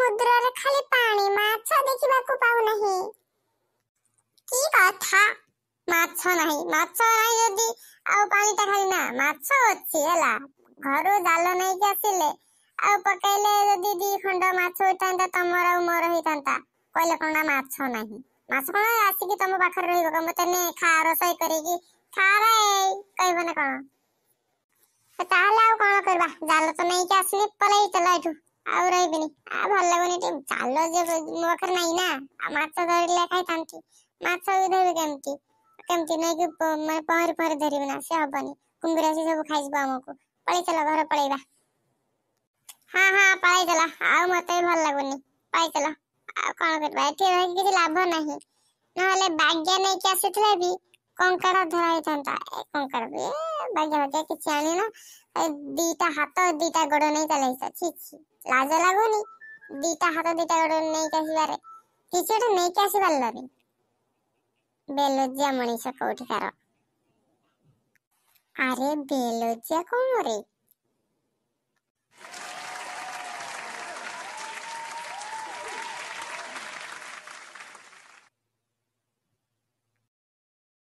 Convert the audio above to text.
ସମୁଦ୍ରରେ ଖାଲି ପାଣି, ମାଛ ଦେଖିବାକୁ ପାଉନାହିଁ। କି କଥା? ମାଛ ନାହିଁ ଯଦି ଆଉ ପାଣିଟା ଖାଲି ନା, ମାଛ ଅଛି ହେଲା। ଘରୁ ଜାଲ ନେଇକି ଆସିଲେ ଆଉ ପକେଇଲେ ଯଦି 2 ଖଣ୍ଡ ମାଛ ଉଠାନ୍ତା, ତମର ଆଉ ମୋର ହେଇଥାନ୍ତା। କହିଲେ କଣ ନା ମାଛ ନାହିଁ। ମାଛ କଣ ଆସିକି ତମ ପାଖରେ ରହିବ? ମତେ ନେ ଖା, ରୋଷେଇ କରିକି ଖାରେ କହିବ ନା କଣ? ତାହେଲେ ଆଉ କଣ କରିବା? ଜାଲ ତ ନେଇକି ଆସିଲି, ପଳେଇ ଚାଲ ଏଠୁ, ଆଉ ରହିବିନି। ଭଲ ଲାଗୁନି ଟିକେ, ଜାଲ ଯେ ମୋ ପାଖରେ ନାହିଁ ନା। ମାଛ ଧରିଲେ ଖାଇଥାନ୍ତି, ମାଛ ବି ଧରିବି କେମିତି? କେମିତି ନେଇକି ମାନେ ପହଁରି ଧରିବି ନା, ସେ ହବନି। କୁମ୍ଭୀର ଆସି ସବୁ ଖାଇଯିବ ଆମକୁ। ପଳେଇ ଚାଲ, ଘର ପଳେଇବା। ହଁ ପଳେଇ ଚାଲ, ଆଉ ମତେ ବି ଭଲ ଲାଗୁନି। ପଳେଇ ଚାଲ, ଆଉ କଣ କରିବା? ଏଠି ରହିକି କିଛି ଲାଭ ନାହିଁ। ନହେଲେ ବାଗ୍ୟା ନେଇକି ଆସିଥିଲେ ବି କଙ୍କଡା ଧରା ହେଇଥାନ୍ତା। ଏ କଙ୍କଡା ବି ବାଗ୍ୟା କିଛି ଆଣିନ। 2ଟା ହାତ 2ଟା ଗୋଡ ନେଇ ଚାଲେଇଛ। ଛି, ଲାଜ ଲାଗୁନି? 2ଟା ହାତ 2ଟା ଗୋଡ ନେଇକି ଆସିବାରେ କିଛି ଗୋଟେ ନେଇକି ଆସି ପାରିଲନି। ବେଲଜିଆ ମଣିଷ କୋଉଠିକାର। ଆରେ ବେଲଜିଆ କଣ ରେ?